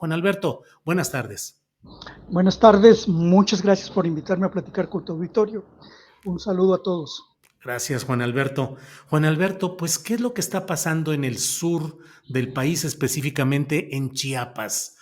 Juan Alberto, buenas tardes. Buenas tardes, muchas gracias por invitarme a platicar con tu auditorio. Un saludo a todos. Gracias, Juan Alberto. Juan Alberto, pues, ¿qué es lo que está pasando en el sur del país, específicamente en Chiapas?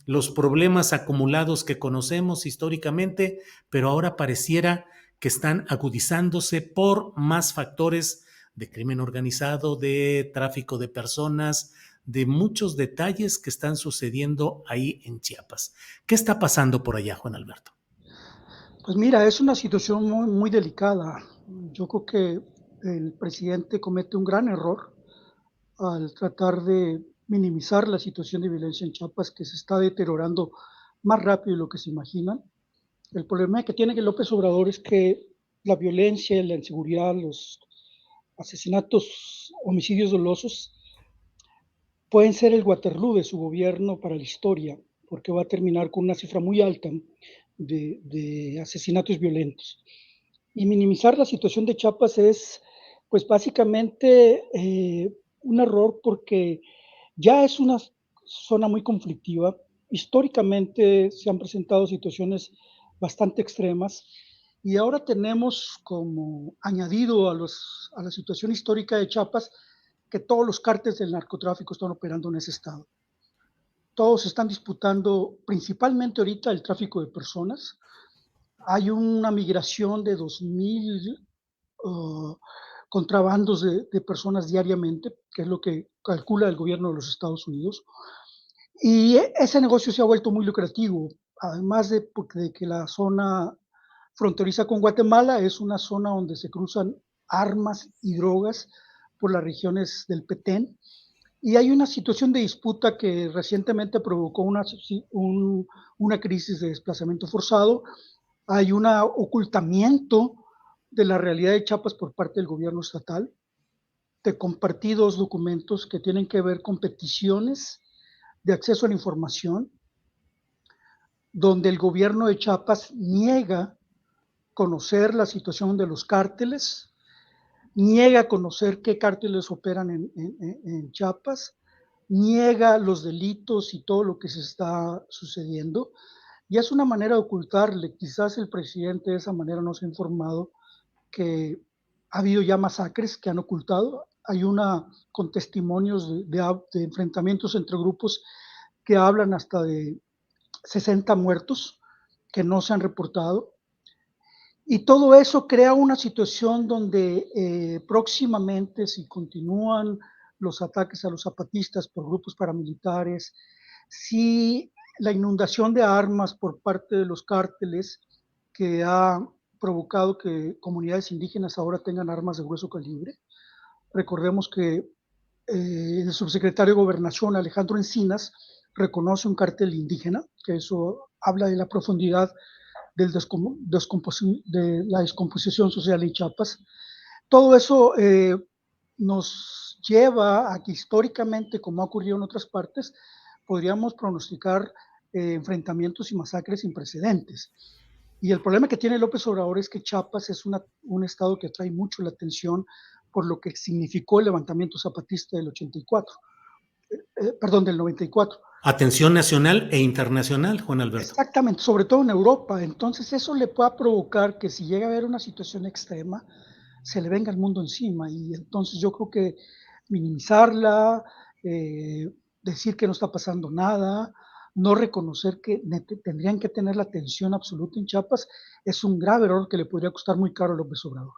Los problemas acumulados que conocemos históricamente, pero ahora pareciera que están agudizándose por más factores de crimen organizado, de tráfico de personas, de muchos detalles que están sucediendo ahí en Chiapas. ¿Qué está pasando por allá, Juan Alberto? Pues mira, es una situación muy delicada. Yo creo que el presidente comete un gran error al tratar de minimizar la situación de violencia en Chiapas, que se está deteriorando más rápido de lo que se imaginan. El problema que tiene López Obrador es que la violencia, la inseguridad, los asesinatos, homicidios dolosos pueden ser el Waterloo de su gobierno para la historia, porque va a terminar con una cifra muy alta de asesinatos violentos. Y minimizar la situación de Chiapas es, pues básicamente, un error porque ya es una zona muy conflictiva. Históricamente se han presentado situaciones bastante extremas y ahora tenemos como añadido a la situación histórica de Chiapas que todos los cárteles del narcotráfico están operando en ese estado. Todos están disputando, principalmente ahorita, el tráfico de personas. Hay una migración de 2,000 contrabandos de personas diariamente, que es lo que calcula el gobierno de los Estados Unidos. Y ese negocio se ha vuelto muy lucrativo, además de que la zona fronteriza con Guatemala es una zona donde se cruzan armas y drogas por las regiones del Petén. Y hay una situación de disputa que recientemente provocó una crisis de desplazamiento forzado. Hay un ocultamiento de la realidad de Chiapas por parte del gobierno estatal. Te compartí 2 documentos que tienen que ver con peticiones de acceso a la información, donde el gobierno de Chiapas niega conocer la situación de los cárteles, niega conocer qué cárteles operan en Chiapas, niega los delitos y todo lo que se está sucediendo. Y es una manera de ocultarle. Quizás el presidente de esa manera no se ha informado que ha habido ya masacres que han ocultado. Hay una con testimonios de enfrentamientos entre grupos que hablan hasta de 60 muertos que no se han reportado. Y todo eso crea una situación donde próximamente, si continúan los ataques a los zapatistas por grupos paramilitares, si la inundación de armas por parte de los cárteles que ha provocado que comunidades indígenas ahora tengan armas de grueso calibre. Recordemos que el subsecretario de Gobernación, Alejandro Encinas, reconoce un cártel indígena, que eso habla de la profundidad de la descomposición social en Chiapas. Todo eso nos lleva a que históricamente, como ha ocurrido en otras partes, podríamos pronosticar enfrentamientos y masacres sin precedentes. Y el problema que tiene López Obrador es que Chiapas es un estado que atrae mucho la atención por lo que significó el levantamiento zapatista del 84, perdón, del 94. Atención nacional e internacional, Juan Alberto. Exactamente, sobre todo en Europa. Entonces eso le puede provocar que si llega a haber una situación extrema, se le venga el mundo encima. Y entonces yo creo que minimizarla, decir que no está pasando nada, no reconocer que tendrían que tener la atención absoluta en Chiapas, es un grave error que le podría costar muy caro a López Obrador.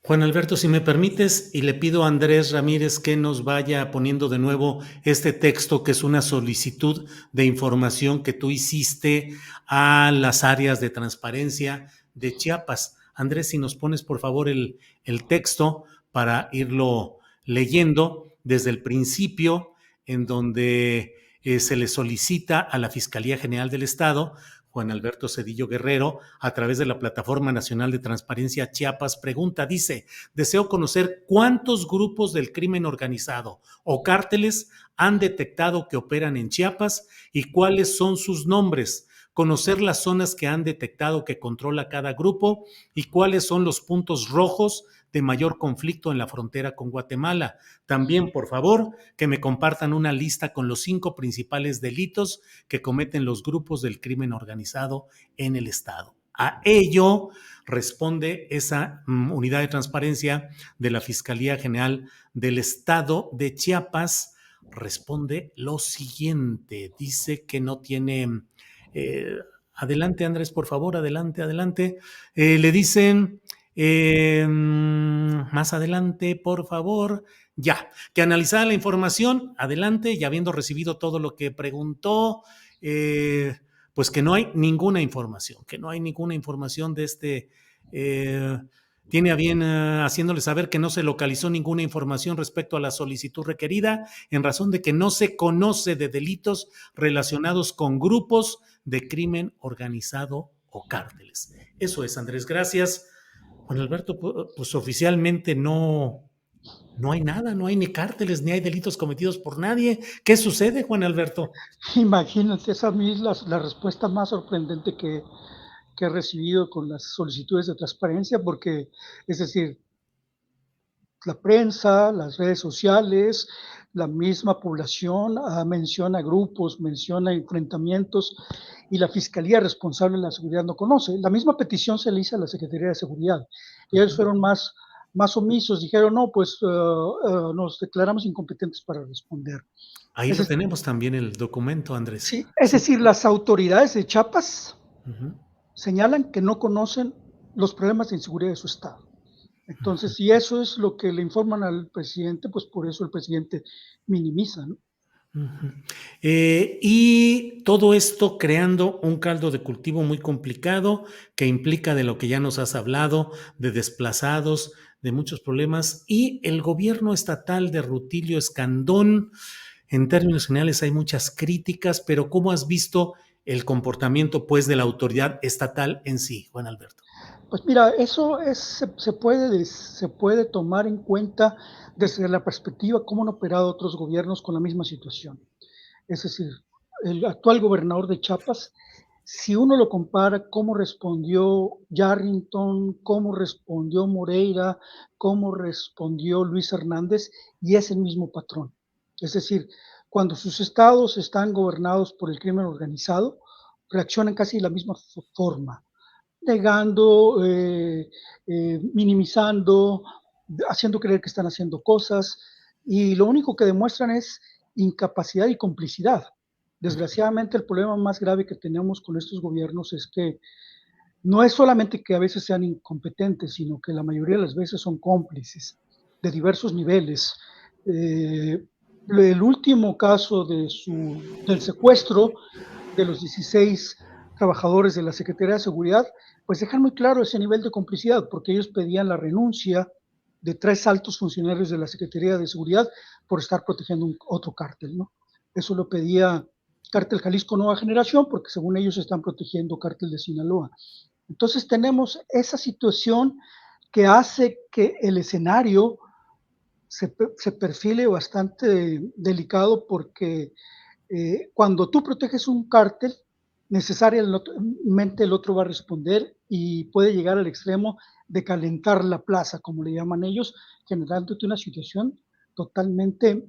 Juan Alberto, si me permites, y le pido a Andrés Ramírez que nos vaya poniendo de nuevo este texto, que es una solicitud de información que tú hiciste a las áreas de transparencia de Chiapas. Andrés, si nos pones por favor el texto para irlo leyendo desde el principio, en donde se le solicita a la Fiscalía General del Estado, Juan Alberto Cedillo Guerrero, a través de la Plataforma Nacional de Transparencia Chiapas, pregunta, dice, deseo conocer cuántos grupos del crimen organizado o cárteles han detectado que operan en Chiapas y cuáles son sus nombres, conocer las zonas que han detectado que controla cada grupo y cuáles son los puntos rojos de mayor conflicto en la frontera con Guatemala. También, por favor, que me compartan una lista con los 5 principales delitos que cometen los grupos del crimen organizado en el estado. A ello responde esa unidad de transparencia de la Fiscalía General del Estado de Chiapas. Responde lo siguiente, dice que no tiene... Eh, adelante, Andrés, por favor, adelante, adelante. Le dicen, más adelante, por favor, ya, que analizada la información, adelante, y habiendo recibido todo lo que preguntó, pues que no hay ninguna información, que no hay ninguna información de eh, tiene a bien haciéndole saber que no se localizó ninguna información respecto a la solicitud requerida en razón de que no se conoce de delitos relacionados con grupos de crimen organizado o cárteles. Eso es, Andrés, gracias. Juan Alberto, pues oficialmente no hay nada, no hay ni cárteles, ni hay delitos cometidos por nadie. ¿Qué sucede, Juan Alberto? Imagínate, esa a mí es la respuesta más sorprendente que he recibido con las solicitudes de transparencia, porque, es decir, la prensa, las redes sociales, la misma población menciona grupos, menciona enfrentamientos y la fiscalía responsable de la seguridad no conoce. La misma petición se le hizo a la Secretaría de Seguridad y ellos Ajá. fueron más omisos, dijeron, no, pues nos declaramos incompetentes para responder. Ahí Es lo decir, tenemos también el documento, Andrés. sí, es Sí. decir, las autoridades de Chiapas Uh-huh, señalan que no conocen los problemas de inseguridad de su estado. Entonces, uh-huh. si eso es lo que le informan al presidente, pues por eso el presidente minimiza, ¿no? Uh-huh. Y todo esto creando un caldo de cultivo muy complicado que implica de lo que ya nos has hablado, de desplazados, de muchos problemas, y el gobierno estatal de Rutilio Escandón, en términos generales hay muchas críticas, pero ¿cómo has visto el comportamiento pues de la autoridad estatal en sí, Juan Alberto? Pues mira, se puede tomar en cuenta desde la perspectiva cómo han operado otros gobiernos con la misma situación. Es decir, el actual gobernador de Chiapas, si uno lo compara cómo respondió Yarrington, cómo respondió Moreira, cómo respondió Luis Hernández, y es el mismo patrón. Es decir, cuando sus estados están gobernados por el crimen organizado, reaccionan casi de la misma forma, negando, minimizando, haciendo creer que están haciendo cosas, y lo único que demuestran es incapacidad y complicidad. Desgraciadamente, el problema más grave que tenemos con estos gobiernos es que no es solamente que a veces sean incompetentes, sino que la mayoría de las veces son cómplices de diversos niveles. Eh, el último caso del secuestro de los 16 trabajadores de la Secretaría de Seguridad, pues dejan muy claro ese nivel de complicidad, porque ellos pedían la renuncia de 3 altos funcionarios de la Secretaría de Seguridad por estar protegiendo otro cártel, ¿no? Eso lo pedía Cártel Jalisco Nueva Generación, porque según ellos están protegiendo Cártel de Sinaloa. Entonces tenemos esa situación que hace que el escenario se perfile bastante delicado porque cuando tú proteges un cártel, necesariamente el otro va a responder y puede llegar al extremo de calentar la plaza, como le llaman ellos, generándote una situación totalmente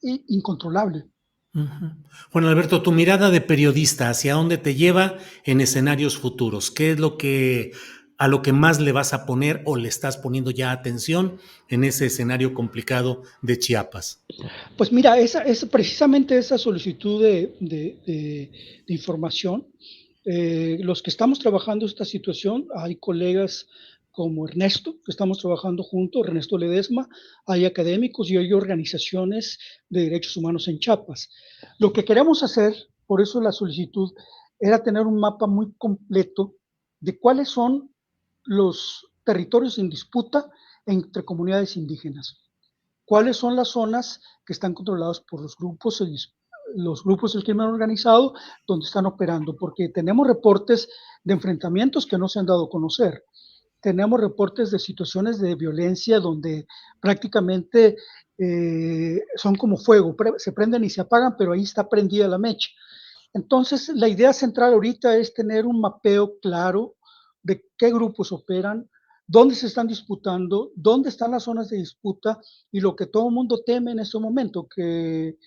incontrolable. Uh-huh. Juan Alberto, tu mirada de periodista, ¿hacia dónde te lleva en escenarios futuros? ¿Qué es lo que a lo que más le vas a poner o le estás poniendo ya atención en ese escenario complicado de Chiapas? Pues mira, precisamente esa solicitud de información, los que estamos trabajando esta situación, hay colegas como Ernesto, que estamos trabajando juntos, Ernesto Ledesma, hay académicos y hay organizaciones de derechos humanos en Chiapas. Lo que queremos hacer, por eso la solicitud, era tener un mapa muy completo de cuáles son los territorios en disputa entre comunidades indígenas, cuáles son las zonas que están controladas por los grupos del crimen organizado donde están operando, porque tenemos reportes de enfrentamientos que no se han dado a conocer. Tenemos reportes de situaciones de violencia donde prácticamente son como fuego, se prenden y se apagan, pero ahí está prendida la mecha. Entonces, la idea central ahorita es tener un mapeo claro de qué grupos operan, dónde se están disputando, dónde están las zonas de disputa y lo que todo el mundo teme en este momento, que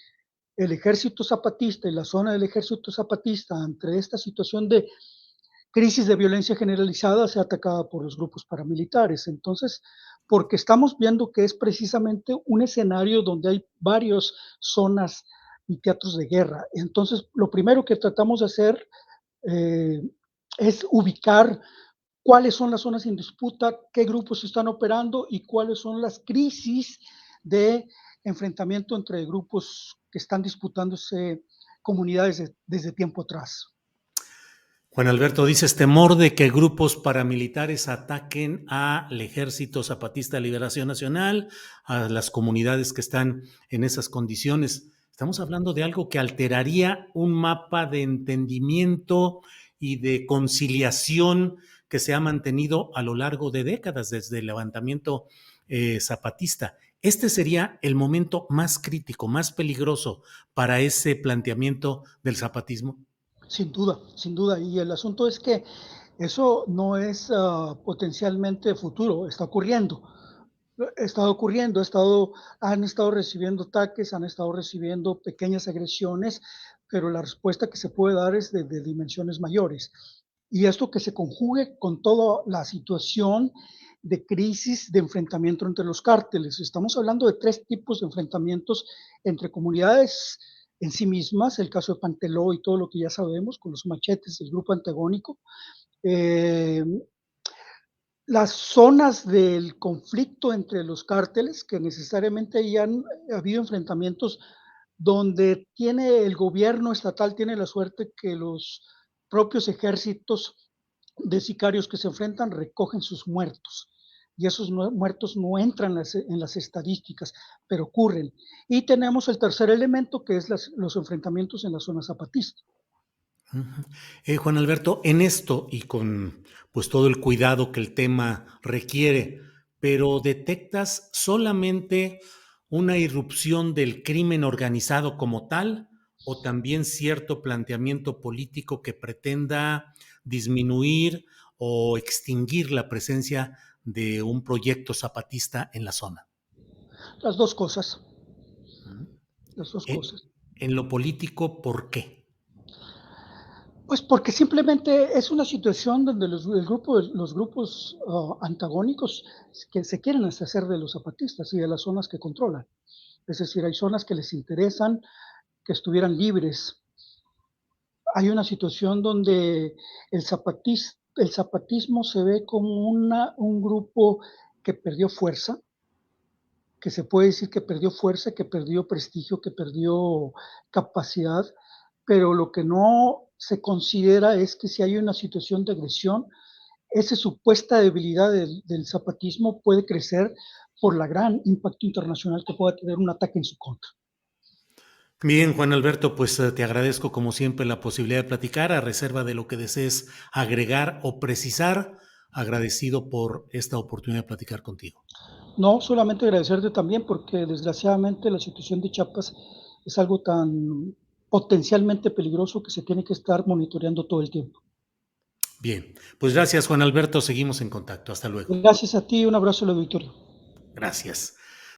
el ejército zapatista y la zona del ejército zapatista, ante esta situación de crisis de violencia generalizada, sea atacada por los grupos paramilitares. Entonces, porque estamos viendo que es precisamente un escenario donde hay varias zonas y teatros de guerra. Entonces, lo primero que tratamos de hacer eh, es ubicar cuáles son las zonas en disputa, qué grupos están operando y cuáles son las crisis de enfrentamiento entre grupos que están disputándose comunidades desde tiempo atrás. Juan Alberto, dices temor de que grupos paramilitares ataquen al Ejército Zapatista de Liberación Nacional, a las comunidades que están en esas condiciones. Estamos hablando de algo que alteraría un mapa de entendimiento y de conciliación que se ha mantenido a lo largo de décadas desde el levantamiento zapatista. Este sería el momento más crítico, más peligroso para ese planteamiento del zapatismo. Sin duda, sin duda. Y el asunto es que eso no es potencialmente futuro, está ocurriendo. Está ocurriendo, han estado recibiendo ataques, han estado recibiendo pequeñas agresiones, pero la respuesta que se puede dar es de dimensiones mayores. Y esto que se conjugue con toda la situación de crisis de enfrentamiento entre los cárteles. Estamos hablando de tres tipos de enfrentamientos entre comunidades en sí mismas, el caso de Panteló y todo lo que ya sabemos, con los machetes del grupo antagónico, eh, las zonas del conflicto entre los cárteles, que necesariamente ya han habido enfrentamientos donde tiene el gobierno estatal, tiene la suerte que los propios ejércitos de sicarios que se enfrentan recogen sus muertos. Y esos muertos no entran en las estadísticas, pero ocurren. Y tenemos el tercer elemento, que es los enfrentamientos en la zona zapatista. Ujú. Juan Alberto, en esto y con pues todo el cuidado que el tema requiere, pero ¿detectas solamente una irrupción del crimen organizado como tal o también cierto planteamiento político que pretenda disminuir o extinguir la presencia de un proyecto zapatista en la zona? Las dos cosas, Ujú. las dos En, cosas. en lo político, ¿por qué? Pues porque simplemente es una situación donde los grupos antagónicos que se quieren deshacer de los zapatistas y de las zonas que controlan. Es decir, hay zonas que les interesan que estuvieran libres. Hay una situación donde el zapatismo se ve como un grupo que perdió fuerza, que se puede decir que perdió fuerza, que perdió prestigio, que perdió capacidad, pero lo que no se considera es que si hay una situación de agresión, esa supuesta debilidad del zapatismo puede crecer por la gran impacto internacional que pueda tener un ataque en su contra. Bien, Juan Alberto, pues te agradezco como siempre la posibilidad de platicar, a reserva de lo que desees agregar o precisar. Agradecido por esta oportunidad de platicar contigo. No, solamente agradecerte también porque desgraciadamente la situación de Chiapas es algo tan potencialmente peligroso que se tiene que estar monitoreando todo el tiempo. Bien, pues gracias, Juan Alberto. Seguimos en contacto. Hasta luego. Gracias a ti, un abrazo al auditorio. Gracias.